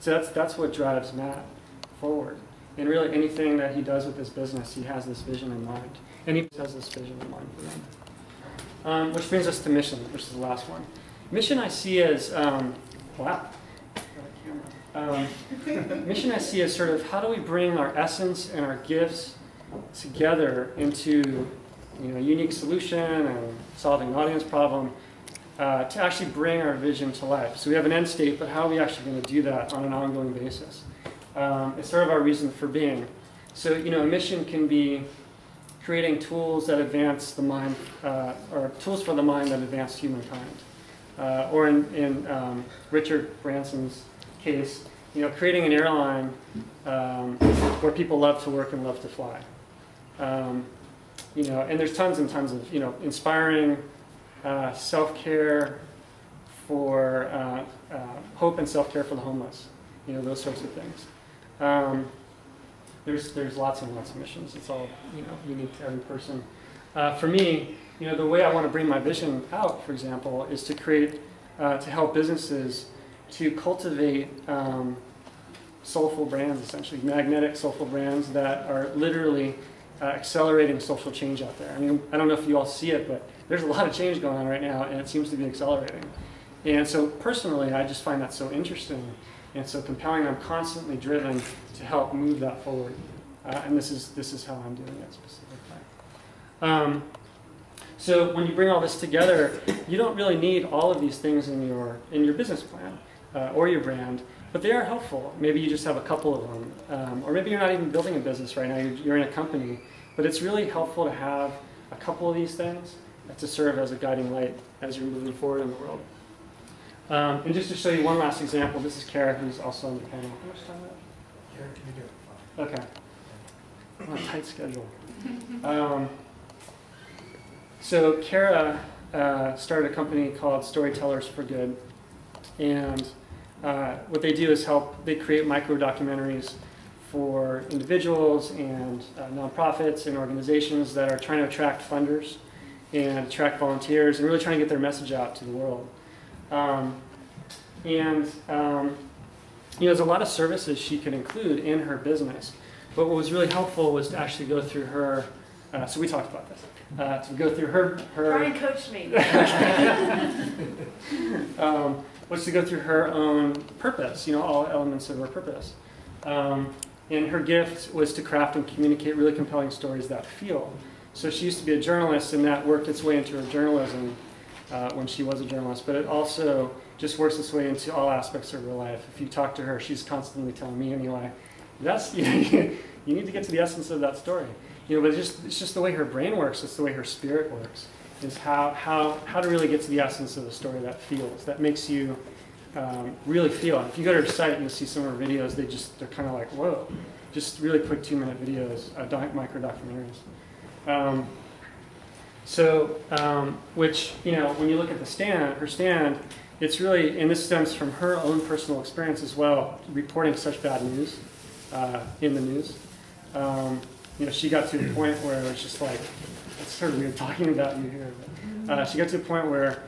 So that's what drives Matt forward. And really anything that he does with his business, he has this vision in mind. And he has this vision in mind for them. Which brings us to mission, which is the last one. Mission I see as, mission I see as sort of how do we bring our essence and our gifts together into a unique solution and solving an audience problem to actually bring our vision to life. So we have an end state, but how are we actually going to do that on an ongoing basis? It's sort of our reason for being. So a mission can be creating tools that advance the mind, or tools for the mind that advance humankind. Or in Richard Branson's case, creating an airline where people love to work and love to fly. And there's tons and tons of inspiring self-care for hope and self-care for the homeless. Those sorts of things. There's lots and lots of missions. It's all unique to every person. For me, the way I want to bring my vision out, for example, is to create, to help businesses to cultivate soulful brands, essentially magnetic soulful brands that are literally accelerating social change out there. I mean, I don't know if you all see it, but there's a lot of change going on right now, and it seems to be accelerating. And so personally, I just find that so interesting and so compelling. I'm constantly driven to help move that forward, and this is how I'm doing it specifically. So when you bring all this together, you don't really need all of these things in your business plan or your brand, but they are helpful. Maybe you just have a couple of them, or maybe you're not even building a business right now. You're in a company, but it's really helpful to have a couple of these things to serve as a guiding light as you're moving forward in the world. And just to show you one last example, this is Kara, who's also on the panel. How much time do we have? Kara, can you do it? Okay. I'm on a tight schedule. So Kara started a company called Storytellers for Good, and what they do is they create micro-documentaries for individuals and nonprofits and organizations that are trying to attract funders and attract volunteers and really trying to get their message out to the world. There's a lot of services she could include in her business, but what was really helpful was to actually go through her, so we talked about this, to go through her Bryant coached me. Was to go through her own purpose, all elements of her purpose. And her gift was to craft and communicate really compelling stories that feel. So she used to be a journalist, and that worked its way into her journalism when she was a journalist, but it also just works its way into all aspects of her life. If you talk to her, she's constantly telling me anyway, that's, you need to get to the essence of that story. But it's just the way her brain works, it's the way her spirit works, is how to really get to the essence of the story that feels, that makes you really feel. And if you go to her site, you'll see some of her videos, they're kind of like, whoa, just really quick 2-minute videos, micro-documentaries. Which, when you look at her stand, it's really, and this stems from her own personal experience as well, reporting such bad news in the news. She got to a point where it was just like, it's sort of weird talking about you here, but she got to a point where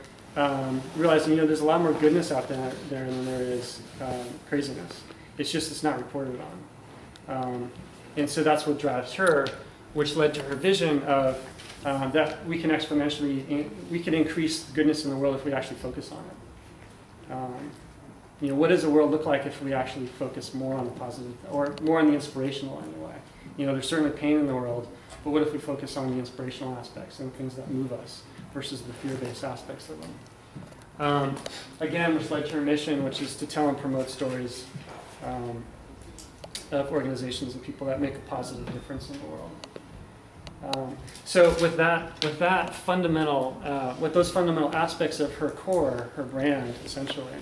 realizing, there's a lot more goodness out there than there is craziness. It's not reported on. And so that's what drives her, which led to her vision of that we can we can increase goodness in the world if we actually focus on it. What does the world look like if we actually focus more on the positive, or more on the inspirational anyway? There's certainly pain in the world, but what if we focus on the inspirational aspects and things that move us versus the fear-based aspects of them? Again, which led to her mission, which is to tell and promote stories of organizations and people that make a positive difference in the world. So with that fundamental, with those fundamental aspects of her core, her brand, essentially,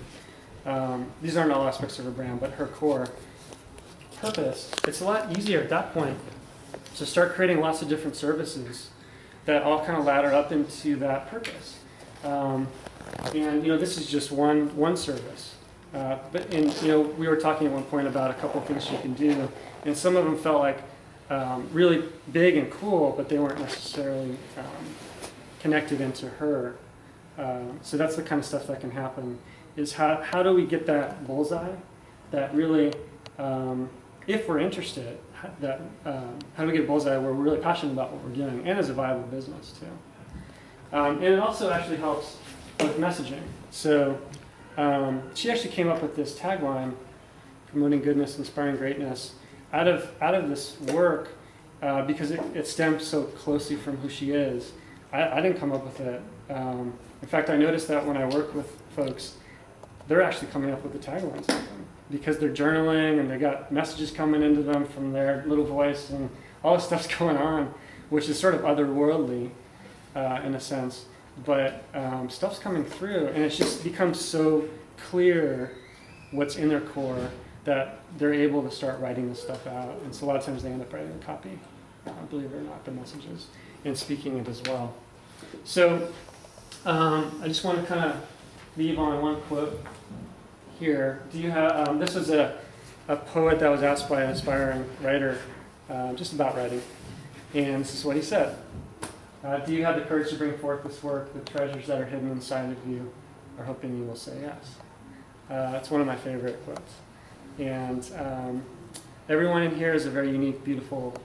these aren't all aspects of her brand, but her core purpose, it's a lot easier at that point to start creating lots of different services that all kind of ladder up into that purpose. And this is just one service. We were talking at one point about a couple of things she can do, and some of them felt like really big and cool, but they weren't necessarily connected into her. So that's the kind of stuff that can happen, is how do we get that bullseye that really, if we're interested, that how do we get bullseye where we're really passionate about what we're doing and as a viable business too. And it also actually helps with messaging. So she actually came up with this tagline, promoting goodness, inspiring greatness, out of this work because it stems so closely from who she is. I didn't come up with it. In fact, I noticed that when I work with folks, they're actually coming up with the taglines because they're journaling and they got messages coming into them from their little voice and all this stuff's going on, which is sort of otherworldly in a sense. But stuff's coming through, and it's just becomes so clear what's in their core that they're able to start writing this stuff out. And so a lot of times they end up writing a copy, believe it or not, the messages, and speaking it as well. So I just want to kind of leave on one quote here. Do you have, this was a poet that was asked by an aspiring writer just about writing, and this is what he said. Do you have the courage to bring forth this work, the treasures that are hidden inside of you, or hoping you will say yes? It's one of my favorite quotes. And everyone in here is a very unique, beautiful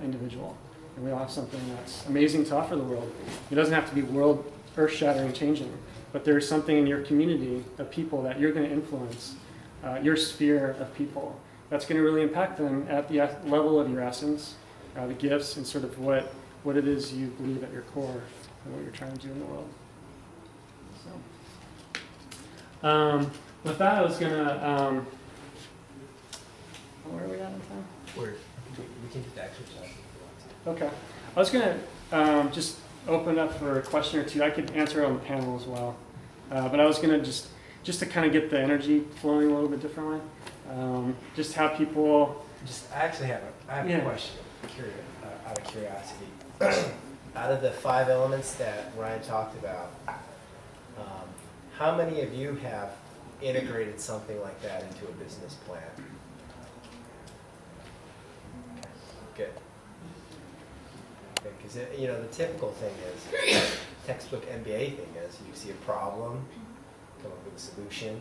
individual. And we all have something that's amazing to offer the world. It doesn't have to be world earth-shattering changing, but there's something in your community of people that you're going to influence, your sphere of people, that's going to really impact them at the level of your essence, the gifts, and sort of what it is you believe at your core and what you're trying to do in the world. So, with that, I was going to, where are we at in time? We can do the exercise. Okay. I was going to just open up for a question or two. I could answer it on the panel as well. But I was going to just to kind of get the energy flowing a little bit differently. Just have people... I actually have a question, out of curiosity. Out of the 5 elements that Ryan talked about, how many of you have integrated something like that into a business plan? Good. Because the typical thing is, textbook MBA thing is, you see a problem, come up with a solution,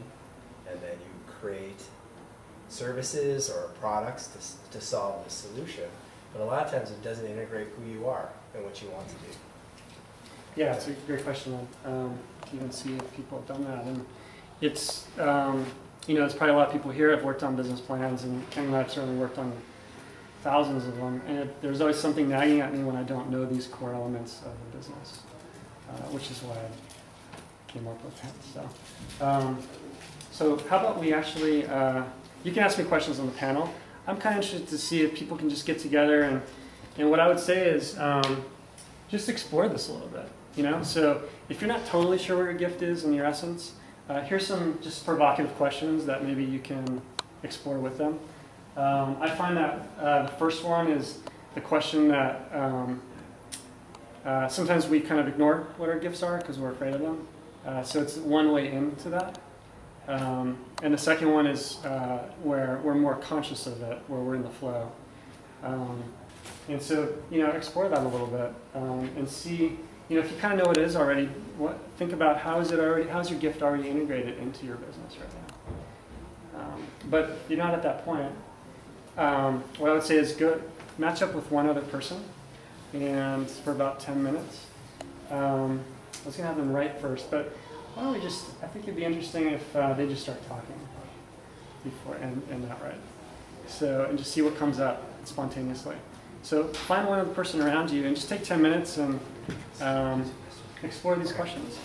and then you create services or products to solve the solution. But a lot of times it doesn't integrate who you are and what you want to do. Yeah, it's a great question. To even see if people have done that. And it's, there's probably a lot of people here have worked on business plans, and Ken and I have certainly worked on thousands of them. And there's always something nagging at me when I don't know these core elements of the business, which is why I came up with that. So how about we actually, you can ask me questions on the panel. I'm kind of interested to see if people can just get together, and what I would say is just explore this a little bit. So if you're not totally sure what your gift is and your essence, here's some just provocative questions that maybe you can explore with them. I find that the first one is the question that sometimes we kind of ignore what our gifts are because we're afraid of them. So it's one way into that. And the second one is where we're more conscious of it, where we're in the flow. And so, explore that a little bit and see, if you kind of know what it is already, think about how's your gift already integrated into your business right now. But if you're not at that point, what I would say is match up with one other person, and for about 10 minutes. I was going to have them write first, but why don't we I think it'd be interesting if they just start talking before and not write. So, and just see what comes up spontaneously. So find one other person around you and just take 10 minutes and explore these questions.